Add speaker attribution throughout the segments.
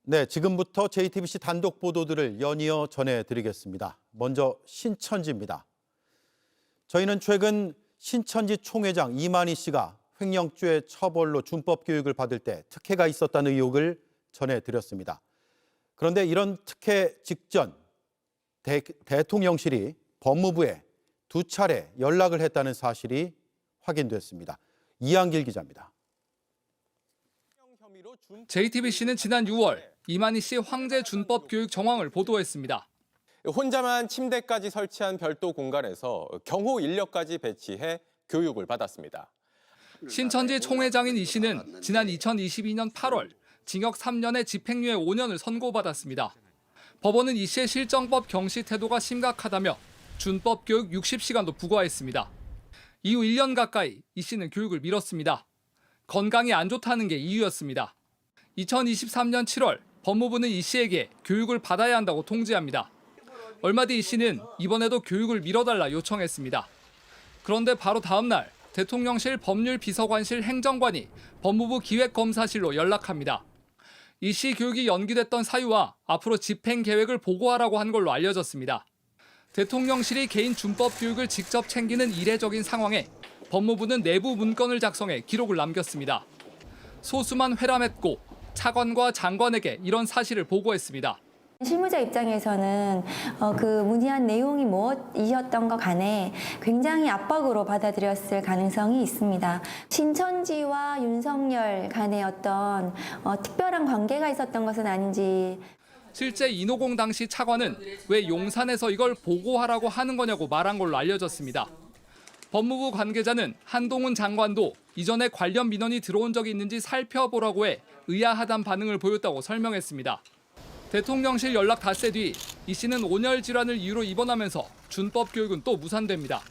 Speaker 1: 네, 지금부터 JTBC 단독 보도들을 연이어 전해드리겠습니다. 먼저 신천지입니다. 저희는 최근 신천지 총회장 이만희 씨가 횡령죄 처벌로 준법 교육을 받을 때 특혜가 있었다는 의혹을 전해드렸습니다. 그런데 이런 특혜 직전 대통령실이 법무부에 2차례 연락을 했다는 사실이 확인됐습니다. 이한길 기자입니다.
Speaker 2: JTBC는 지난 6월 이만희 씨 황제 준법 교육 정황을 보도했습니다.
Speaker 3: 혼자만 침대까지 설치한 별도 공간에서 경호 인력까지 배치해 교육을 받았습니다.
Speaker 2: 신천지 총회장인 이 씨는 지난 2022년 8월 징역 3년에 집행유예 5년을 선고받았습니다. 법원은 이 씨의 실정법 경시 태도가 심각하다며 준법 교육 60시간도 부과했습니다. 이후 1년 가까이 이 씨는 교육을 미뤘습니다. 건강이 안 좋다는 게 이유였습니다. 2023년 7월 법무부는 이 씨에게 교육을 받아야 한다고 통지합니다. 얼마 뒤 이 씨는 이번에도 교육을 미뤄달라 요청했습니다. 그런데 바로 다음 날 대통령실 법률비서관실 행정관이 법무부 기획검사실로 연락합니다. 이 씨 교육이 연기됐던 사유와 앞으로 집행 계획을 보고하라고 한 걸로 알려졌습니다. 대통령실이 개인 준법 교육을 직접 챙기는 이례적인 상황에 법무부는 내부 문건을 작성해 기록을 남겼습니다. 소수만 회람했고 차관과 장관에게 이런 사실을 보고했습니다.
Speaker 4: 실무자 입장에서는 그 문의한 내용이 무엇이었던가 간에 굉장히 압박으로 받아들였을 가능성이 있습니다. 신천지와 윤석열 간의 어떤 특별한 관계가 있었던 것은 아닌지.
Speaker 2: 실제 인호공 당시 차관은 왜 용산에서 이걸 보고하라고 하는 거냐고 말한 걸로 알려졌습니다. 법무부 관계자는 한동훈 장관도 이전에 관련 민원이 들어온 적이 있는지 살펴보라고 해 의아하단 반응을 보였다고 설명했습니다. 대통령실 연락 닷새 뒤 이 씨는 온열 질환을 이유로 입원하면서 준법 교육은 또 무산됩니다.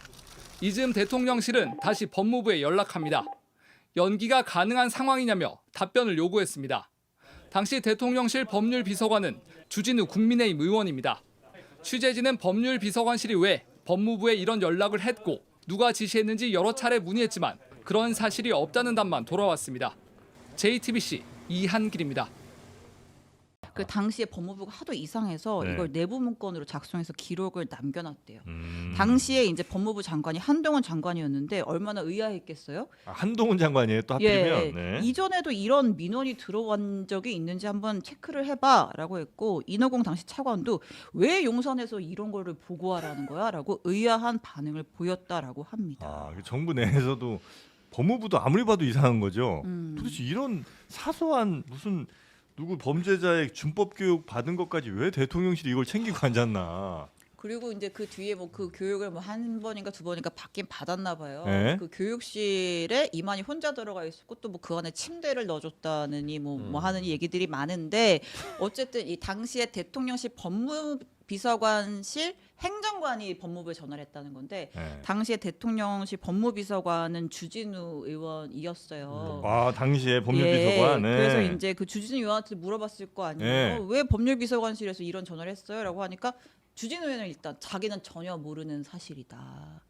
Speaker 2: 이즈음 대통령실은 다시 법무부에 연락합니다. 연기가 가능한 상황이냐며 답변을 요구했습니다. 당시 대통령실 법률비서관은 주진우 국민의힘 의원입니다. 취재진은 법률비서관실이 왜 법무부에 이런 연락을 했고 누가 지시했는지 여러 차례 문의했지만 그런 사실이 없다는 답만 돌아왔습니다. JTBC 이한길입니다.
Speaker 5: 그 당시에 법무부가 하도 이상해서 이걸 내부 문건으로 작성해서 기록을 남겨놨대요. 당시에 이제 법무부 장관이 한동훈 장관이었는데 얼마나 의아했겠어요?
Speaker 6: 한동훈 장관이에요, 또 하필이면. 네.
Speaker 5: 이전에도 이런 민원이 들어온 적이 있는지 한번 체크를 해봐라고 했고 인호공 당시 차관도 왜 용산에서 이런 거를 보고하라는 거야라고 의아한 반응을 보였다라고 합니다.
Speaker 6: 정부 내에서도 법무부도 아무리 봐도 이상한 거죠. 도대체 이런 사소한 무슨 누구 범죄자의 준법 교육 받은 것까지 왜 대통령실이 이걸 챙기고 앉았나?
Speaker 5: 그리고 이제 그 뒤에 뭐 그 교육을 뭐 한 번인가 두 번인가 받긴 받았나 봐요.
Speaker 6: 네.
Speaker 5: 그 교육실에 이만희 혼자 들어가 있었고 또 뭐 그 안에 침대를 넣어줬다느니 뭐 하는 얘기들이 많은데 어쨌든 이 당시에 대통령실 법무비서관실 행정관이 법무부에 전화를 했다는 건데 당시에 대통령실 법무비서관은 주진우 의원이었어요.
Speaker 6: 당시에 법률비서관. 네.
Speaker 5: 그래서 이제 그 주진우 의원한테 물어봤을 거 아니에요. 왜 법률비서관실에서 이런 전화를 했어요?라고 하니까 주진우 의원은 일단 자기는 전혀 모르는 사실이다.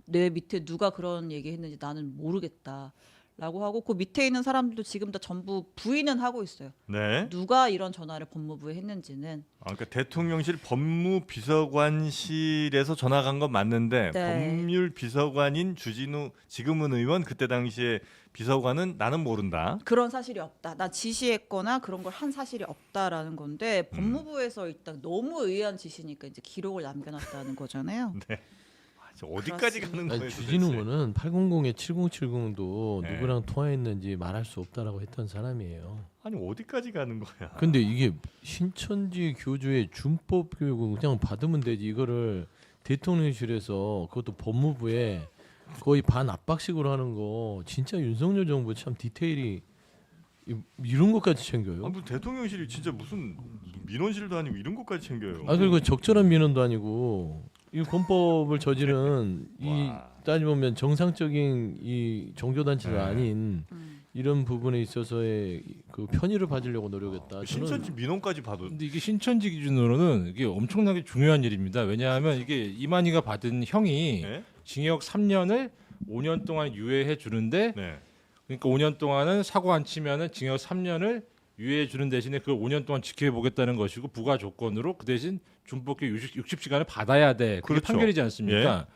Speaker 5: 내 밑에 누가 그런 얘기했는지 나는 모르겠다. 라고 하고 그 밑에 있는 사람들도 지금 다 전부 부인은 하고 있어요.
Speaker 6: 네.
Speaker 5: 누가 이런 전화를 법무부에 했는지는.
Speaker 6: 그러니까 대통령실 법무비서관실에서 전화 간 건 맞는데 법률비서관인 주진우 지금은 의원 그때 당시에 비서관은 나는 모른다.
Speaker 5: 그런 사실이 없다. 나 지시했거나 그런 걸 한 사실이 없다라는 건데 법무부에서 일단 너무 의아한 지시니까 이제 기록을 남겨놨다는 거잖아요.
Speaker 6: 네. 어디까지 가는 거예요?
Speaker 7: 주진우는 800에 7070도 누구랑 통화했는지 말할 수 없다라고 했던 사람이에요.
Speaker 6: 아니 어디까지 가는 거야?
Speaker 7: 근데 이게 신천지 교주의 준법 교육을 그냥 받으면 되지 이거를 대통령실에서 그것도 법무부에 거의 반 압박식으로 하는 거 진짜 윤석열 정부 참 디테일이 이런 것까지 챙겨요.
Speaker 6: 무슨 대통령실이 진짜 무슨 민원실도 아니고 이런 것까지 챙겨요.
Speaker 7: 그리고 적절한 민원도 아니고 이 범법을 저지른 이 따지보면 정상적인 이 종교단체가 아닌 이런 부분에 있어서의 그 편의를 받으려고 노력했다.
Speaker 6: 신천지 민원까지 봐도.
Speaker 8: 근데 이게 신천지 기준으로는 이게 엄청나게 중요한 일입니다. 왜냐하면 이게 이만희가 받은 형이 징역 3년을 5년 동안 유예해 주는데 그러니까 5년 동안은 사고 안 치면은 징역 3년을 유예해 주는 대신에 그걸 5년 동안 지켜해 보겠다는 것이고 부가 조건으로 그 대신 준법교육 60시간을 받아야 돼. 그게
Speaker 6: 그렇죠.
Speaker 8: 판결이지 않습니까?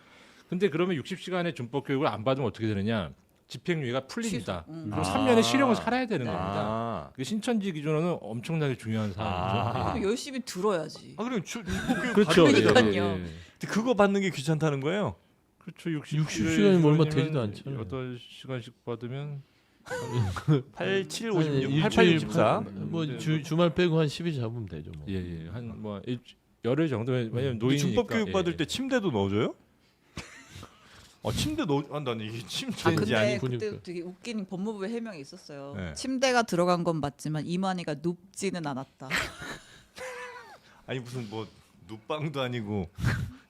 Speaker 8: 근데 그러면 60시간의 준법교육을 안 받으면 어떻게 되느냐? 집행유예가 풀립니다. 그리고 3년의 실형을 살아야 되는 겁니다. 그 신천지 기준으로는 엄청나게 중요한 사항이죠.
Speaker 5: 그럼 열심히 들어야지.
Speaker 6: 그럼 준법교육
Speaker 8: 그렇죠.
Speaker 6: 받는 거잖아.
Speaker 5: 그러니까요.
Speaker 6: 근데 그거 받는 게 귀찮다는 거예요?
Speaker 8: 그렇죠.
Speaker 7: 60시간이면 얼마 되지도 않잖아요.
Speaker 8: 8시간씩 받으면
Speaker 6: 8, 7, 56,
Speaker 7: 일주일
Speaker 6: 88, 64.
Speaker 7: 뭐 주말 빼고 한 10일 잡으면 되죠. 뭐.
Speaker 8: 예. 한뭐 열흘 정도 왜냐면 노인이니까.
Speaker 6: 준법교육 받을
Speaker 8: 예.
Speaker 6: 때 침대도 넣어줘요? 침대 나는 이게
Speaker 5: 아
Speaker 6: 침대인지
Speaker 5: 근데
Speaker 6: 아니.
Speaker 5: 그때
Speaker 7: 보니까.
Speaker 5: 되게 웃긴 법무부의 해명이 있었어요.
Speaker 6: 네.
Speaker 5: 침대가 들어간 건 맞지만 이만희가 눕지는 않았다.
Speaker 6: 아니 무슨 뭐 눕방도 아니고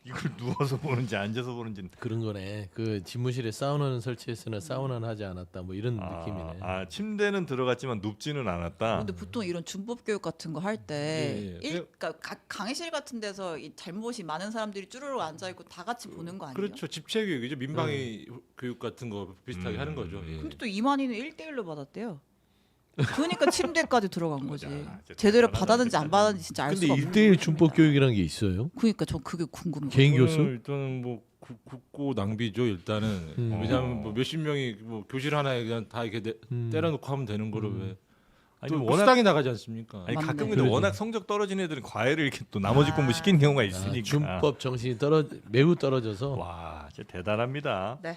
Speaker 6: 이걸 누워서 보는지 앉아서 보는지.
Speaker 7: 그런 거네. 그 집무실에 사우나는 설치했으나 사우나는 하지 않았다. 뭐 이런 느낌이네.
Speaker 6: 침대는 들어갔지만 눕지는 않았다.
Speaker 5: 근데 보통 이런 준법 교육 같은 거 할 때
Speaker 8: 예.
Speaker 5: 그러니까 강의실 같은 데서 이 잘못이 많은 사람들이 쭈르륵 앉아 있고 다 같이 보는 거 아니에요?
Speaker 8: 그렇죠. 집체 교육이죠. 민방위 교육 같은 거 비슷하게 하는 거죠. 예.
Speaker 5: 근데 또 이만희는 1대1로 받았대요. 그러니까 침대까지 들어간 거지.
Speaker 6: 진짜
Speaker 5: 제대로
Speaker 6: 대단하다,
Speaker 5: 받았는지 안 받았는지 진짜 알
Speaker 7: 근데
Speaker 5: 수가 없는
Speaker 7: 1대1 준법 교육이라는 게 있어요?
Speaker 5: 그러니까 저 그게 궁금해요.
Speaker 7: 개인 교수?
Speaker 8: 일단은 뭐 국고 낭비죠. 일단은 왜냐하면 뭐 몇십 명이 뭐 교실 하나에 그냥 다 이렇게 때려놓고 하면 되는 거를 왜?
Speaker 6: 아니
Speaker 8: 또
Speaker 6: 워낙
Speaker 8: 수당이 나가지 않습니까?
Speaker 6: 아니
Speaker 5: 맞네.
Speaker 6: 가끔 근데
Speaker 7: 그러죠.
Speaker 6: 워낙 성적 떨어진 애들은 과외를 이렇게 또 나머지 공부 시키는 경우가 있으니까.
Speaker 7: 준법 정신이 매우 떨어져서.
Speaker 6: 와, 진짜 대단합니다.
Speaker 5: 네.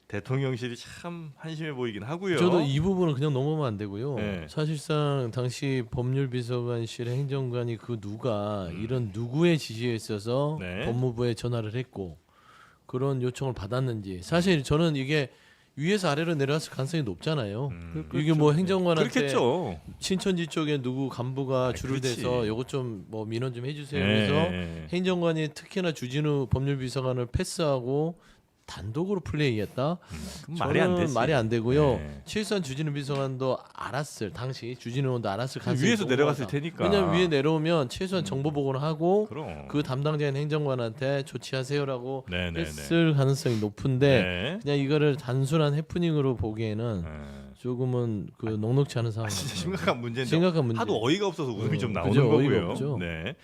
Speaker 6: 대통령실이 참 한심해 보이긴 하고요.
Speaker 7: 저도 이 부분은 그냥 넘어가면 안 되고요.
Speaker 6: 네.
Speaker 7: 사실상 당시 법률비서관실 행정관이 그 누가 이런 누구의 지시에 있어서
Speaker 6: 네.
Speaker 7: 법무부에 전화를 했고 그런 요청을 받았는지 사실 저는 이게 위에서 아래로 내려왔을 가능성이 높잖아요. 이게 뭐 행정관한테
Speaker 6: 그렇겠죠.
Speaker 7: 신천지 쪽에 누구 간부가 줄을
Speaker 6: 그렇지.
Speaker 7: 대서 요거 좀 뭐 민원 좀 해주세요.
Speaker 6: 네.
Speaker 7: 그래서 행정관이 특히나 주진우 법률비서관을 패스하고 단독으로 플레이했다.
Speaker 6: 그건 말이 안 되지.
Speaker 7: 말이 안 되고요.
Speaker 6: 네.
Speaker 7: 최소한 주진우 비서관도 알았을 당시 주진우 의원도 알았을 가능성이
Speaker 6: 위에서
Speaker 7: 높은
Speaker 6: 내려갔을
Speaker 7: 거다.
Speaker 6: 테니까.
Speaker 7: 왜냐면 위에 내려오면 최소한 정보 보고를 하고
Speaker 6: 그럼.
Speaker 7: 그 담당자인 행정관한테 조치하세요라고
Speaker 6: 네네네.
Speaker 7: 했을 가능성이 높은데
Speaker 6: 네.
Speaker 7: 그냥 이거를 단순한 해프닝으로 보기에는
Speaker 6: 네.
Speaker 7: 조금은 그 녹록지 않은 상황.
Speaker 6: 진짜 심각한 문제인데
Speaker 7: 심각한 문제.
Speaker 6: 하도 어이가 없어서 웃음이 좀 나오는
Speaker 7: 그죠, 어이가
Speaker 6: 거고요.
Speaker 7: 없죠.
Speaker 6: 네.